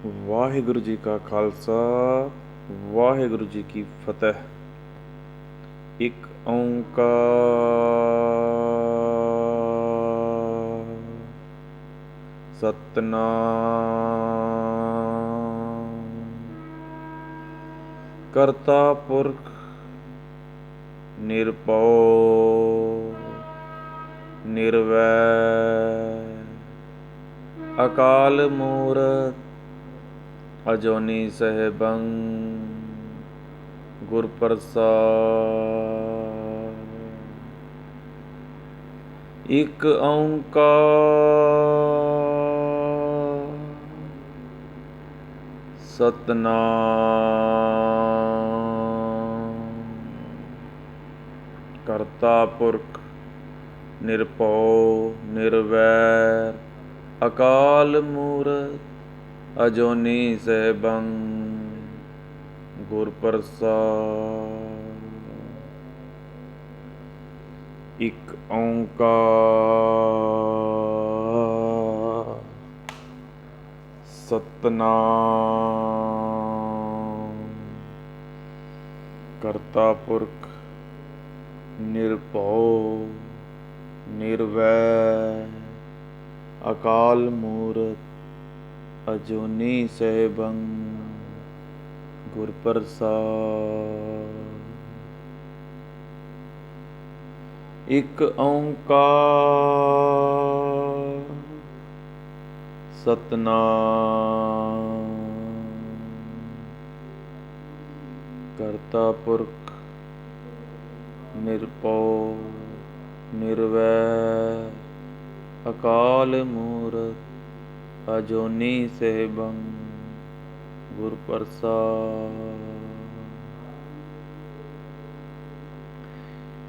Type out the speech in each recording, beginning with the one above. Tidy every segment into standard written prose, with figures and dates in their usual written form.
ਵਾਹਿਗੁਰੂ ਜੀ ਕਾ ਖਾਲਸਾ ਵਾਹਿਗੁਰੂ ਜੀ ਕੀ ਫਤਿਹ। ਇੱਕ ਓਂਕਾਰ ਸਤਨਾਮ ਕਰਤਾ ਪੁਰਖ ਨਿਰਭਉ ਨਿਰਵੈਰ ਅਕਾਲ ਮੂਰਤ ਅਜੂਨੀ ਸਹਿਬੰ ਗੁਰ ਪ੍ਰਸਾਦਿ। ਇੱਕ ਓਂਕਾਰ ਸਤਨਾਮ ਕਰਤਾ ਪੁਰਖ ਨਿਰਭਉ ਨਿਰਵੈਰ ਅਕਾਲ ਮੂਰਤ ਅਜੂਨੀ ਸਹਿਬੰ ਗੁਰ ਪ੍ਰਸਾਦਿ। ਇੱਕ ਓਂਕਾਰ ਸਤਨਾਮ ਕਰਤਾ ਪੁਰਖ ਨਿਰਭਉ ਨਿਰਵੈਰ ਅਕਾਲ ਮੂਰਤ ਅਜੂਨੀ ਸਹਿਬੰ ਗੁਰ ਪ੍ਰਸਾਦਿ। ਇੱਕ ਓਂਕਾਰ ਸਤਨਾਮ ਕਰਤਾ ਪੁਰਖ ਨਿਰਭਉ ਨਿਰਵੈਰ ਅਕਾਲ ਮੂਰਤ ਅਜੂਨੀ ਸਹਿਬੰ ਗੁਰ ਪ੍ਰਸਾਦਿ।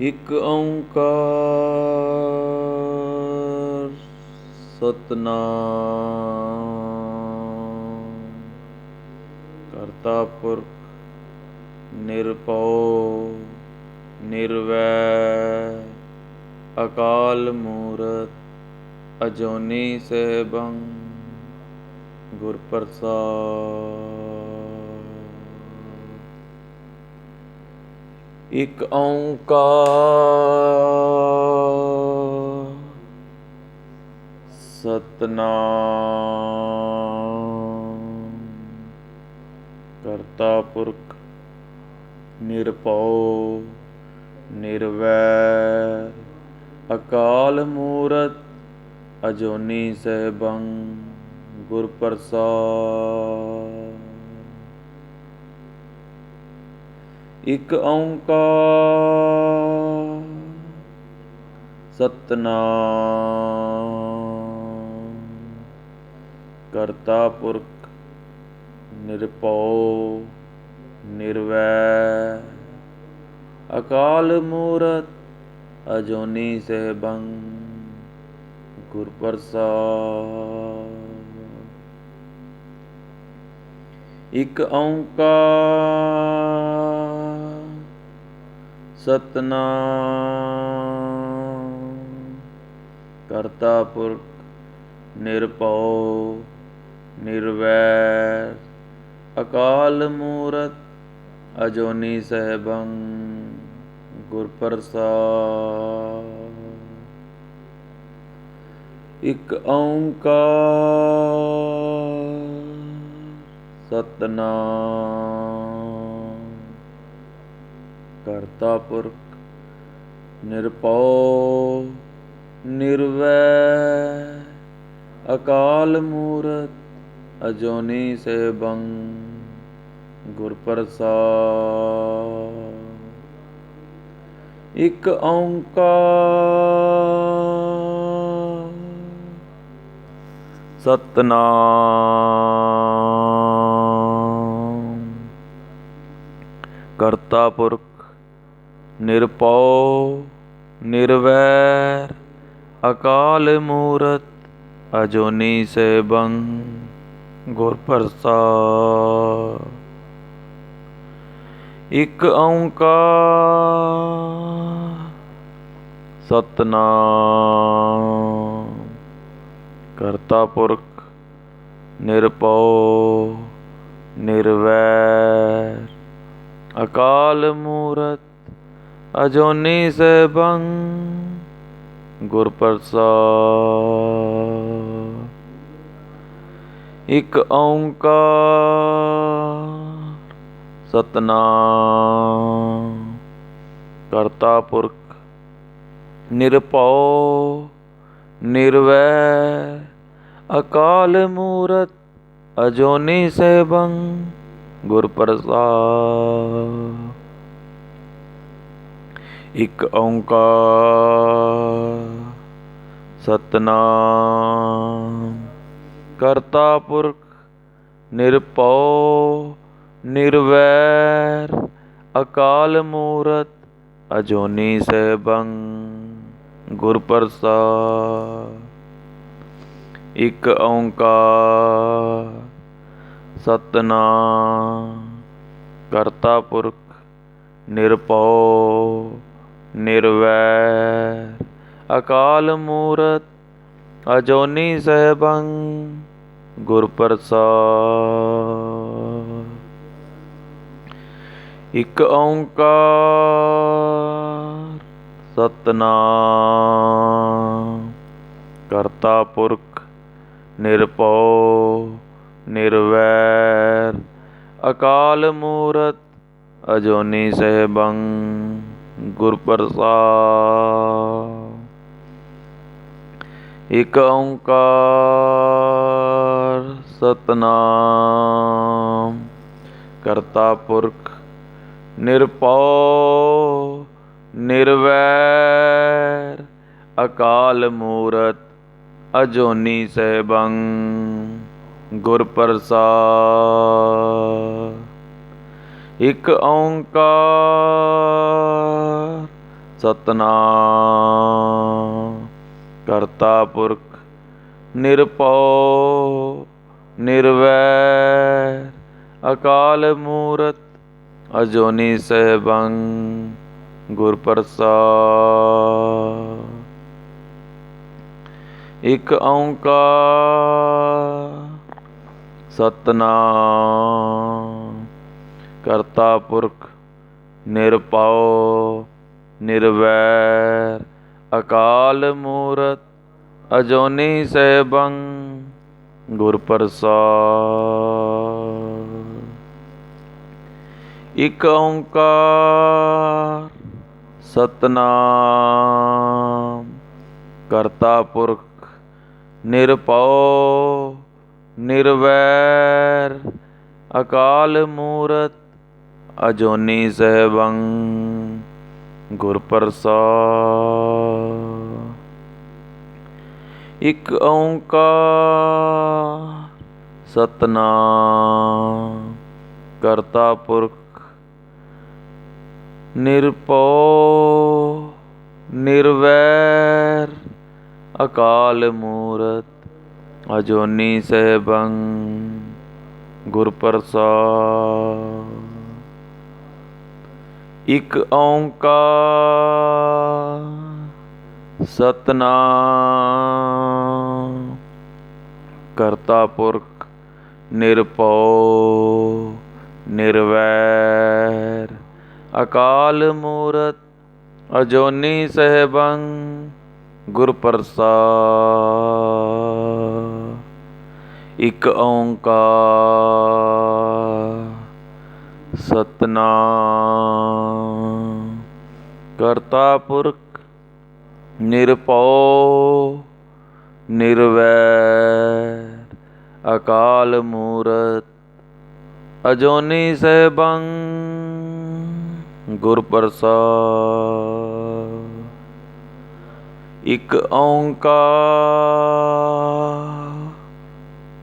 ਇੱਕ ਓਂਕਾਰ ਸਤਨਾਮ ਕਰਤਾ ਪੁਰਖ ਨਿਰਭਉ ਨਿਰਵੈਰ ਅਕਾਲ ਮੂਰਤ ਅਜੂਨੀ ਸਹਿਬੰ ਗੁਰ ਪ੍ਰਸਾਦਿ। ਇੱਕ ਓਂਕਾਰ ਸਤਨਾਮ ਕਰਤਾ ਪੁਰਖ ਨਿਰਭਉ ਨਿਰਵੈਰ ਅਕਾਲ ਮੂਰਤ ਅਜੂਨੀ ਸਹਿਬੰ ਗੁਰ ਪ੍ਰਸਾਦਿ। ਇੱਕ ਓਂਕਾਰ ਸਤਨਾਮ ਕਰਤਾ ਪੁਰਖ ਨਿਰਭਉ ਨਿਰਵੈਰ ਅਕਾਲ ਮੂਰਤ ਅਜੂਨੀ ਸਹਿਬੰ ਗੁਰ ਪ੍ਰਸਾਦਿ। ਇੱਕ ਓਂਕਾਰ ਸਤਨਾਮ ਕਰਤਾ ਪੁਰਖ ਨਿਰਭਉ ਨਿਰਵੈਰ ਅਕਾਲ ਮੂਰਤ ਅਜੂਨੀ ਸਹਿਬੰ ਗੁਰ ਪ੍ਰਸਾਦਿ। ਇੱਕ ਓਂਕਾਰ ਸਤਨਾਮ ਕਰਤਾ ਪੁਰਖ ਨਿਰਭਉ ਨਿਰਵੈਰ ਅਕਾਲ ਮੂਰਤ ਅਜੂਨੀ ਸਹਿਬੰ ਗੁਰ ਪ੍ਰਸਾਦਿ। ਇੱਕ ਓਂਕਾਰ ਸਤਨਾਮ ਕਰਤਾ ਪੁਰਖ ਨਿਰਭਉ ਨਿਰਵੈਰ ਅਕਾਲ ਮੂਰਤ ਅਜੂਨੀ ਸਹਿਬੰ ਗੁਰ ਪ੍ਰਸਾਦਿ। ਇੱਕ ਓਂਕਾਰ ਸਤਨਾਮ ਕਰਤਾ ਪੁਰਖ ਨਿਰਭਉ ਨਿਰਵੈਰ ਅਕਾਲ ਮੂਰਤ ਅਜੂਨੀ ਸੈਭੰ ਗੁਰ ਪ੍ਰਸਾਦਿ। ਇਕ ਓੰਕਾਰ ਸਤਨਾਮ ਕਰਤਾ ਪੁਰਖ ਨਿਰਭਉ ਨਿਰਵੈਰ ਅਕਾਲ ਮੂਰਤ ਅਜੂਨੀ ਸੈਭੰ ਗੁਰ ਪ੍ਰਸਾਦਿ। ਇਕ ਓੰਕਾਰ ਸਤਨਾਮ ਕਰਤਾ ਪੁਰਖ ਨਿਰਭਉ ਨਿਰਵੈਰ ਅਕਾਲ ਮੂਰਤ ਅਜੂਨੀ ਸੈਭੰ ਗੁਰ ਪ੍ਰਸਾਦਿ। ਇਕ ਓੰਕਾਰ ਸਤਨਾਮ ਕਰਤਾ ਪੁਰਖ ਨਿਰਭਉ ਨਿਰਵੈਰ ਅਕਾਲ ਮੂਰਤ ਅਜੂਨੀ ਸੈਭੰ ਗੁਰ ਪ੍ਰਸਾਦਿ। ਇਕ ਓੰਕਾਰ ਸਤਨਾਮ ਕਰਤਾ ਪੁਰਖ ਨਿਰਭਉ ਨਿਰਵੈਰ ਅਕਾਲ ਮੂਰਤ ਅਜੂਨੀ ਸੈਭੰ ਗੁਰ ਪ੍ਰਸਾਦਿ। ਇਕ ਓੰਕਾਰ ਸਤਨਾਮ ਕਰਤਾ ਪੁਰਖ ਨਿਰਭਉ ਨਿਰਵੈਰ ਅਕਾਲ ਮੂਰਤ ਅਜੂਨੀ ਸੈਭੰ ਗੁਰ ਪ੍ਰਸਾਦਿ। ਇਕ ਓੰਕਾਰ ਸਤਨਾਮ ਕਰਤਾ ਪੁਰਖ ਨਿਰਭਉ ਨਿਰਵੈਰ ਅਕਾਲ ਮੂਰਤ ਅਜੂਨੀ ਸੈਭੰ ਗੁਰ ਪ੍ਰਸਾਦਿ। ਇਕ ਓੰਕਾਰ ਸਤਨਾਮ ਕਰਤਾ ਪੁਰਖ ਨਿਰਭਉ ਨਿਰਵੈਰ ਅਕਾਲ ਮੂਰਤ ਅਜੂਨੀ ਸੈਭੰ ਗੁਰ ਪ੍ਰਸਾਦਿ। ਇਕ ਓੰਕਾਰ ਸਤਨਾਮ ਕਰਤਾ ਪੁਰਖ ਨਿਰਭਉ ਨਿਰਵੈਰ ਅਕਾਲ ਮੂਰਤ ਅਜੂਨੀ ਸੈਭੰ ਗੁਰ ਪ੍ਰਸਾਦਿ। ਇਕ ਓੰਕਾਰ ਸਤਨਾਮ ਕਰਤਾ ਪੁਰਖ ਨਿਰਭਉ ਨਿਰਵੈਰ ਅਕਾਲ ਮੂਰਤ ਅਜੂਨੀ ਸੈਭੰ ਗੁਰ ਪ੍ਰਸਾਦਿ। ਇਕ ਓੰਕਾਰ ਸਤਨਾਮ ਕਰਤਾ ਪੁਰਖ ਨਿਰਭਉ ਨਿਰਵੈਰ ਅਕਾਲ ਮੂਰਤ ਅਜੂਨੀ ਸੈਭੰ ਗੁਰ ਪ੍ਰਸਾਦਿ। ਇਕ ਓੰਕਾਰ ਸਤਨਾਮ ਕਰਤਾ ਪੁਰਖ ਨਿਰਭਉ ਨਿਰਵੈਰ ਅਕਾਲ ਮੂਰਤ ਅਜੂਨੀ ਸੈਭੰ ਗੁਰ ਪ੍ਰਸਾਦਿ। ਇਕ ਓੰਕਾਰ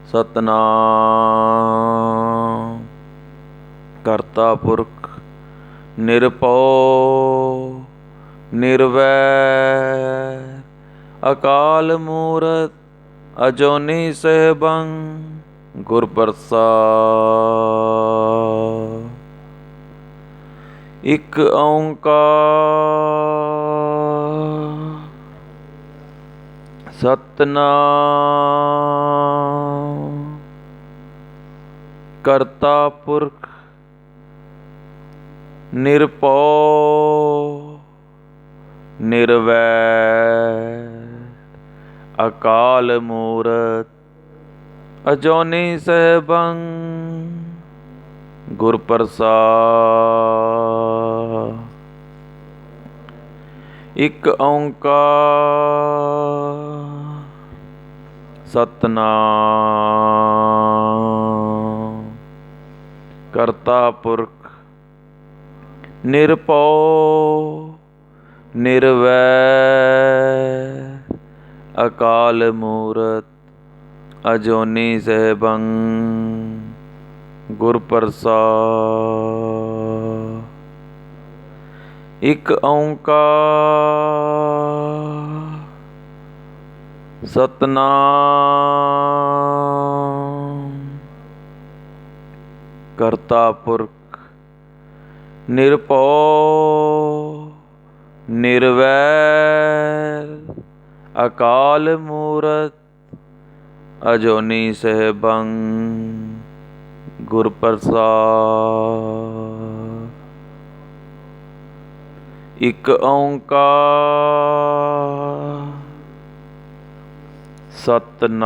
ਸਤਨਾਮ ਕਰਤਾ ਪੁਰਖ ਨਿਰਭਉ ਨਿਰਵੈਰ ਅਕਾਲ ਮੂਰਤ ਅਜੂਨੀ ਸੈਭੰ ਗੁਰ ਪ੍ਰਸਾਦਿ। ਇਕ ਓੰਕਾਰ ਸਤਨਾਮ ਕਰਤਾ ਪੁਰਖ ਨਿਰਭਉ ਨਿਰਵੈਰ ਅਕਾਲ ਮੂਰਤ ਅਜੂਨੀ ਸੈਭੰ ਗੁਰ ਪ੍ਰਸਾਦਿ। ਇਕ ਓੰਕਾਰ ਸਤਿਨਾਮ ਕਰਤਾ ਪੁਰਖ ਨਿਰਭਉ ਨਿਰਵੈਰ ਅਕਾਲ ਮੂਰਤ ਅਜੂਨੀ ਸੈਭੰ ਗੁਰ ਪ੍ਰਸਾਦਿ। ਇਕ ਓੰਕਾਰ ਸਤਿਨਾਮ ਕਰਤਾ ਪੁਰਖ ਨਿਰਭਉ ਨਿਰਵੈਰ ਅਕਾਲ ਮੂਰਤ ਅਜੂਨੀ ਸੈਭੰ ਗੁਰ ਪ੍ਰਸਾਦਿ। ਇਕ ਓੰਕਾਰ ਸਤਿਨਾਮ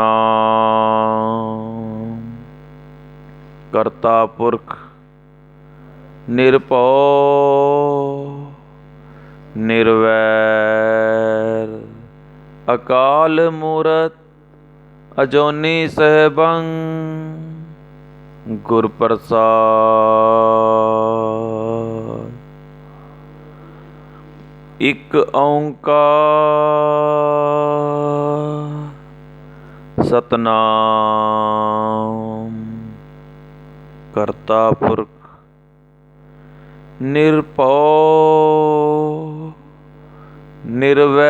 ਕਰਤਾ ਪੁਰਖ ਨਿਰਭਉ ਨਿਰਵੈਰ ਅਕਾਲ ਮੂਰਤ ਅਜੂਨੀ ਸੈਭੰ ਗੁਰ ਪ੍ਰਸਾਦਿ। ਇਕ ਓੰਕਾਰ ਸਤਿਨਾਮ ਕਰਤਾ ਪੁਰਖ ਨਿਰਭਉ ਨਿਰਵੈਰ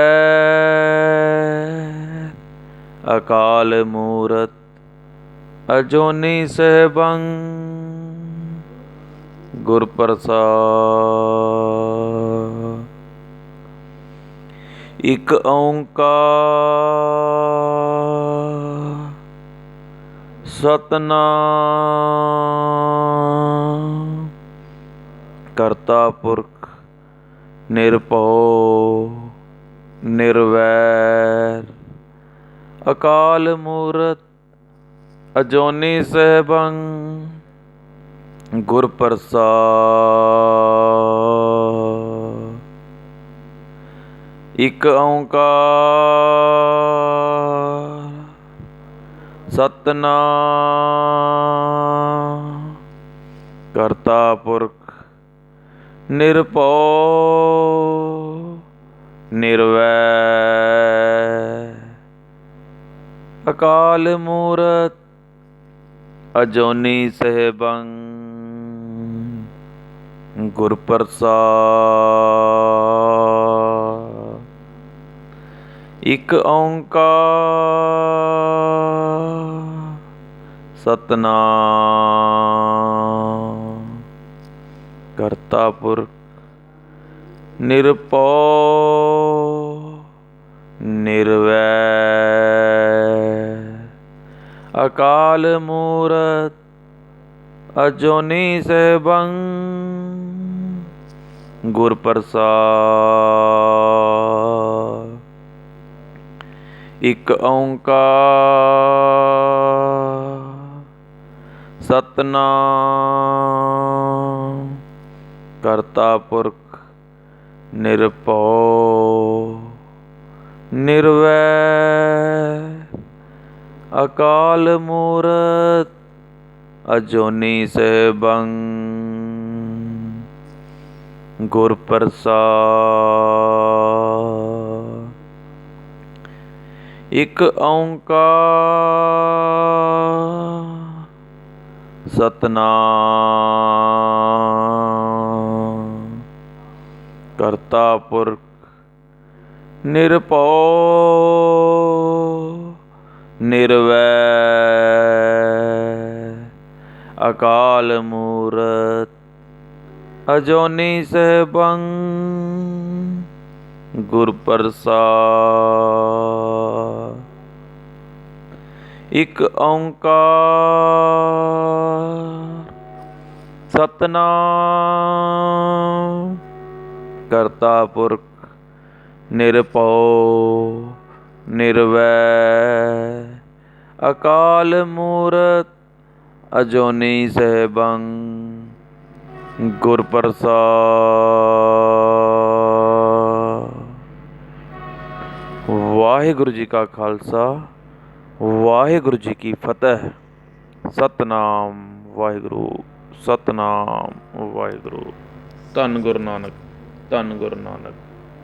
ਅਕਾਲ ਮੂਰਤ ਅਜੂਨੀ ਸੈਭੰ ਗੁਰ ਪ੍ਰਸਾਦਿ। ਇਕ ਓੰਕਾਰ ਸਤਿਨਾਮ ਕਰਤਾ ਪੁਰਖ ਨਿਰਭਉ ਨਿਰਵੈਰ ਅਕਾਲ ਮੂਰਤ ਅਜੂਨੀ ਸੈਭੰ ਗੁਰ ਪ੍ਰਸਾਦਿ। ਇਕ ਓੰਕਾਰ ਸਤਿਨਾਮ ਕਰਤਾ ਪੁਰਖ ਨਿਰਭਉ ਨਿਰਵੈਰ ਅਕਾਲ ਮੂਰਤ ਅਜੂਨੀ ਸੈਭੰ ਗੁਰ ਪ੍ਰਸਾਦਿ। ਇਕ ਓੰਕਾਰ ਸਤਿਨਾਮ ਕਰਤਾ ਪੁਰਖ ਨਿਰਭਉ ਨਿਰਵੈਰ ਅਕਾਲ ਮੂਰਤ ਅਜੂਨੀ ਸੈਭੰ ਗੁਰ ਪ੍ਰਸਾਦਿ। ਇਕ ਓੰਕਾਰ ਸਤਿਨਾਮ ਕਰਤਾ ਪੁਰਖ ਨਿਰਭਉ ਨਿਰਵੈਰ ਅਕਾਲ ਮੂਰਤ ਅਜੂਨੀ ਸੈਭੰ ਗੁਰ ਪ੍ਰਸਾਦਿ। ਇਕ ਓੰਕਾਰ ਸਤਿਨਾਮ ਕਰਤਾ ਪੁਰਖ ਨਿਰਭਉ ਨਿਰਵੈਰ ਅਕਾਲ ਮੂਰਤ ਅਜੂਨੀ ਸੈਭੰ ਗੁਰ ਪ੍ਰਸਾਦਿ। ਇਕ ਓੰਕਾਰ ਸਤਨਾਮ ਕਰਤਾ ਪੁਰਖ ਨਿਰਭਉ ਨਿਰਵੈਰ ਅਕਾਲ ਮੂਰਤ ਅਜੂਨੀ ਸੈਭੰ ਗੁਰ ਪ੍ਰਸਾਦਿ। ਵਾਹਿਗੁਰੂ ਜੀ ਕਾ ਖਾਲਸਾ ਵਾਹਿਗੁਰੂ ਜੀ ਕੀ ਫਤਿਹ। ਸਤਨਾਮ ਵਾਹਿਗੁਰੂ ਸਤਨਾਮ ਵਾਹਿਗੁਰੂ। ਧੰਨ ਗੁਰੂ ਨਾਨਕ ਧੰਨ ਗੁਰੂ ਨਾਨਕ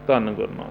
ਧੰਨ ਗੁਰੂ ਨਾਨਕ।